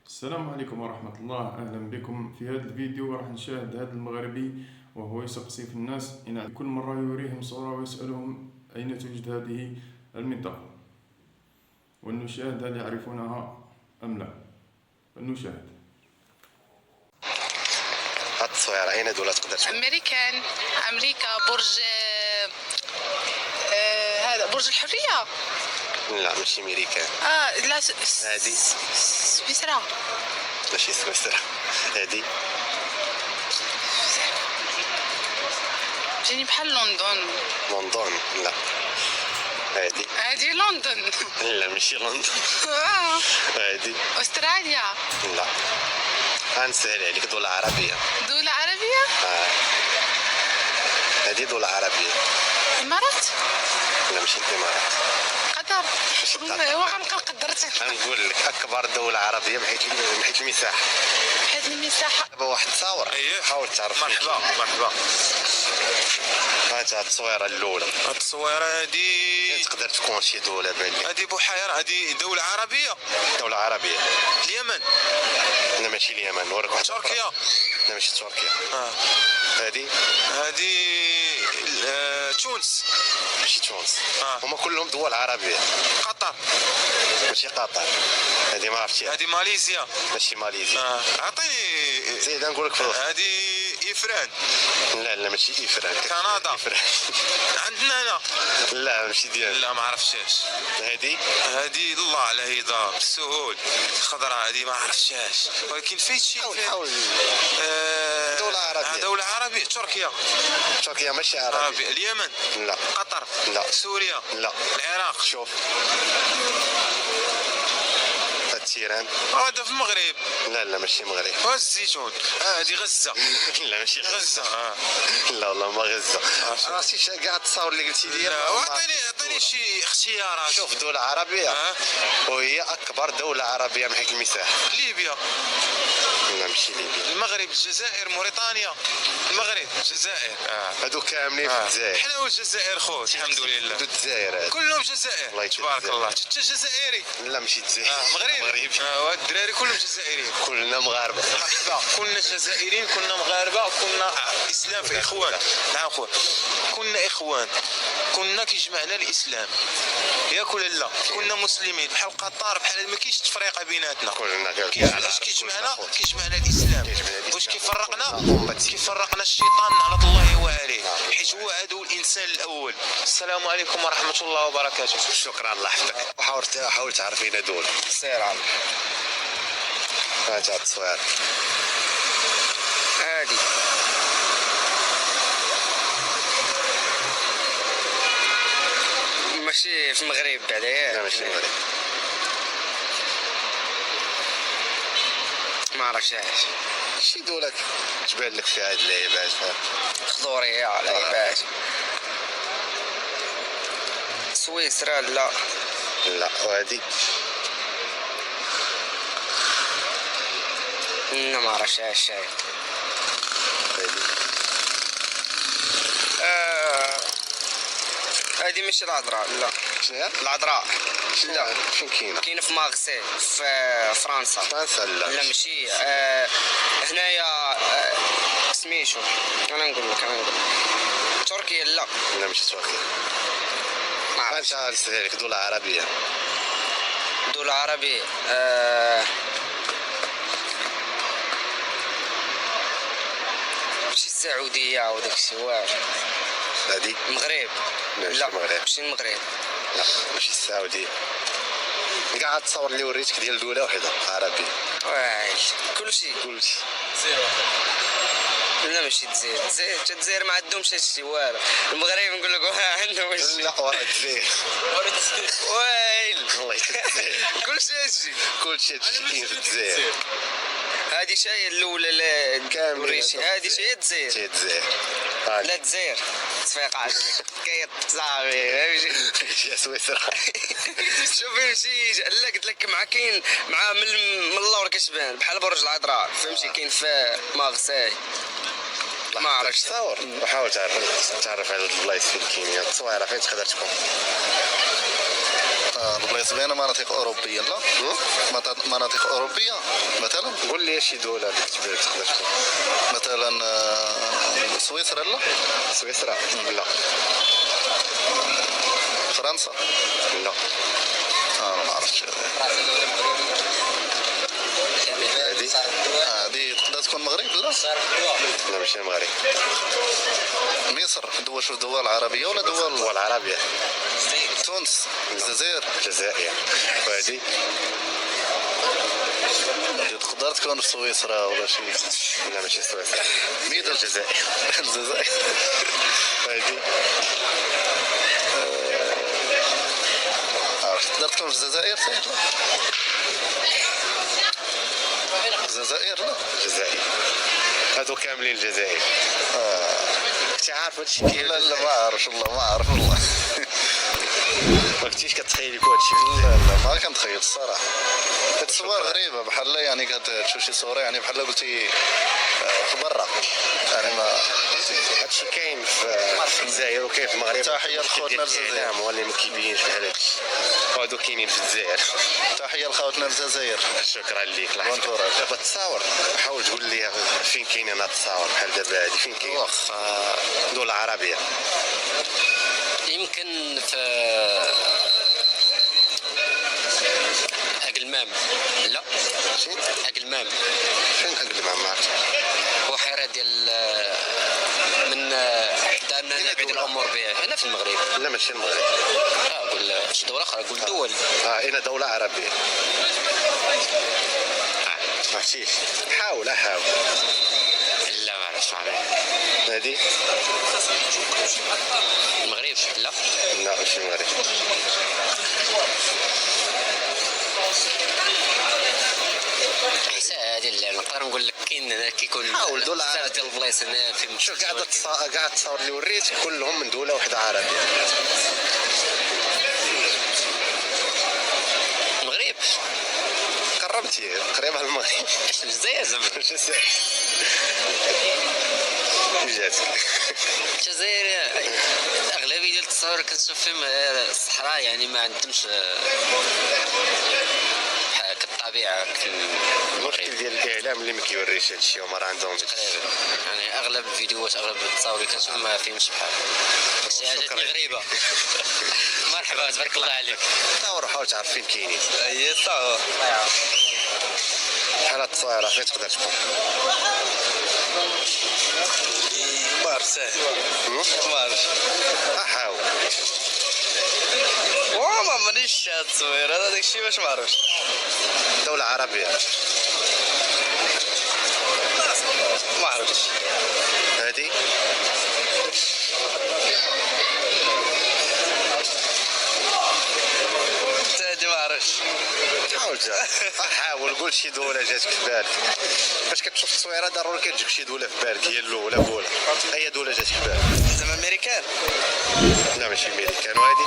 السلام عليكم ورحمة الله. أهلا بكم في هذا الفيديو. راح نشاهد هذا المغربي وهو يسقسي في الناس كل مرة يريهم صورة ويسألهم أين توجد هذه المنطقة، ولنشاهد هل يعرفونها أم لا. فلنشاهد. هاد التصويرة أين دولة تقدر تكون؟ أمريكا برج هذا برج الحرية. لا ماشي أمريكان. لا هادي سويسرا. ماشي سويسرا. هادي جاني بحال لندن. لندن. لا هادي لندن. لا ماشي لندن. هادي أستراليا. لا. غنسهل عليك، دولة عربية. دولة عربية. هادي دولة عربية. الإمارات. لا ماشي الإمارات. قطر. قطر. وغنبقى قدرت غنقول لك أكبر دولة عربية من حيث المساحة. حيت المساحة. دابا واحد تصاور. اييه حاول تعرف. مرحبا. هات التصويرة الأولى. هاد التصويره هادي تقدر تكون شي دولة بان لك. هادي بحيرة، هادي دولة عربية. دولة عربية. اليمن. لا ماشي اليمن، نوريك واحد تركيا. لا ماشي تركيا. هادي تونس. ماشي تونس. آه. هما كلهم دول عربية. قطر. ماشي قطر. هادي ما عرفتيها. هادي ماليزيا. ماشي ماليزيا. عطيني. زيد نقول لك فلوس. هادي إيفران. لا ماشي إيفران. كندا. إيفران. عندنا هنا. لا ماشي ديال. لا ما عرفتهاش. هادي الله على هيدا بالسهول. خضراء هادي ما عرفتهاش، ولكن فايت شي. حاول. دولة عربية. دولة عربية. تركيا. تركيا ماشي عربية. اليمن. لا. قطر. لا. سوريا. لا. العراق. شوف. التيران. هذا في المغرب. لا ماشي المغرب. والزيتون. هادي غزة. لا ماشي غزة. لا والله ما غزة. راسي كاع التصاور اللي قلتي لي. لا عطيني شي اختيارات. شوف دولة عربية. وهي أكبر دولة عربية من حيث المساحة. ليبيا. لا ماشي ليبيا. المغرب، الجزائر، موريتانيا. المغرب، الجزائر. هادو كاملين في الجزائر. حنا والجزائر خوت الحمد لله. هادو الجزائر. كلهم جزائر. الله تبارك الجزائر. الله. انت جزائري. لا ماشي الجزائر. مغربي. وهاد الدراري كلهم جزائريين. كلنا مغاربة. مرحبا. كنا جزائريين، كنا مغاربه، كنا اسلام في اخوان. نعم خويا، كنا اخوان، كنا كيجمعنا الاسلام ياك ولا لا؟ كنا مسلمين بحال قطر، بحال ما كاينش تفرقه بيناتنا. كلنا اش كيجمعنا الاسلام. واش كيفرقنا الشيطان لعنة الله وعليه، حيت هو عدو الانسان الاول. السلام عليكم ورحمه الله وبركاته. شكرا الله يحفظك. وحاول تعرفينا دول. سير على هات التصوير. هادي ماشي في المغرب بعدا ياك؟ لا ماشي المغرب. ما عرفتهاش. شي دولة تبان لك في هاد اللعيبات. خضورية على لعيبات. سويسرا. لا وهادي لا ما عرفتهاش. هادي ماشي العذراء. لا شنو هي؟ العذراء. لا فين كاينه في مارسي في فرنسا. لا ماشي هنايا. سميتو انا نقول لك تركيا. لا ماشي تركيا. ما عرفتش. نسهل لك دولة عربية. دولة عربية. ماشي السعودية وداك الشيء واعر. هادي المغرب. لا ماشي المغرب. لا ماشي السعودية. كاع التصور اللي وريتك ديال دولة واحدة عربية. واعر كلشي. لا ماشي الجزائر ما عندهمش هادشي والو. المغرب نقول لك عندهم هادشي. لا ورا الجزائر. ويل الله يجزيك. كلشي هادشي. كاين في الجزائر. هادي شي الاولى اللي وريتي. هادي شي الجزائر. لا الجزائر تصفيقات كيط صافي ماشي سويسرا. شوف يمشي. لا قلت لك مع كاين مع من اللور كتبان بحال برج العذراء فهمتي. كاين في مارسي. ما عرفتش. تصور وحاول تعرف على البلايص فين كاينين التصويره فين تقدر تكون. البلايص بين مناطق أوروبية لا مناطق أوروبية مثلا قول لي شي دولة اللي كتبان لك تقدر تكون. مثلا سويسرا لا سويسرا لا. فرنسا لا. ما عرفتش هذه تقدر تكون المغرب لا لا ماشي المغرب. مصر دول عربية ولا دول عربية. تونس الجزائر الجزائر. وهذه تقدر تكون في سويسرا ولا شي لا ماشي سويسرا. ميدو الجزائر. الجزائر وهذه تقدر تكون في الجزائر سيد الجزائر لا الجزائر. هادو كاملين الجزائر. كنتي عارف هادشي كاين؟ لا ما عارف والله ما عارف والله ما كنتيش كتخيل يكون هادشي. لا ما كنتخيل الصراحة. هاد الصور غريبة بحال يعني كتشوف شي صورة يعني بحال قلتي في برا يعني ما هادشي كاين في الجزائر وكاين في المغرب. تحية لخوتنا الجزائر. الإعلام هو اللي ما كيبينش بحال هادشي. هادو كاينين في الجزائر. تحية لخوتنا الجزائر. شكرا ليك. بون كوراج. دابا تصاور حاول تقول لي فين كاينين هاد التصاور بحال دابا هادي فين كاين؟ واخا دول عربية. يمكن في أقلمام. لا فين؟ أقلمام فين أقل ما عرفت. بحيرة ديال من حتى نبعد الأمور بها هنا في المغرب. لا ماشي المغرب. قول شي دولة أخرى قول دول. هنا دولة عربية. ما عرفتيش. حاول. لا ما عرفتش عليه. هادي المغرب لا. لا ماشي المغرب. هادي اللي نقدر نقول لك كاين هنا كيكون حاول دول بزاف عربية. ديال البلايص هنا في شوف قاعد التصاور اللي وريت كلهم من دولة واحدة عربية. المغرب. قربتي قريبة للمغرب. اش الجزائر زعما. جاتك. الجزائر اغلبيه ديال التصاور كنشوف فيهم الصحراء يعني ما عندهمش كالطبيعه في المشكل المغرب ديال الاعلام اللي ما كيوريش هادشي هما راه عندهم تقريبا. يعني اغلب الفيديوهات اغلب التصاور اللي كنشوف ما فيهمش بحال شي حاجات غريبه. مرحبا تبارك الله عليك. تصاور حاول تعرف فين كاينين. هي التصاور بحال هاد التصاور فين تقدر تكون. ما عرفت ساهل ما عرفت حاول. ما مانيش التصوير هذا داكشي باش ما عرفتش. دولة عربية. ما عرفتش. هادي هادي ما عرفتش. حاول قول شي دولة جاتك في بالك. باش كتشوف التصويرة ضروري كتجيك شي دولة في بالك هي الأولى قولها. أي دولة جاتك في بالك؟ زعما امريكان. لا ماشي أمريكان. وهادي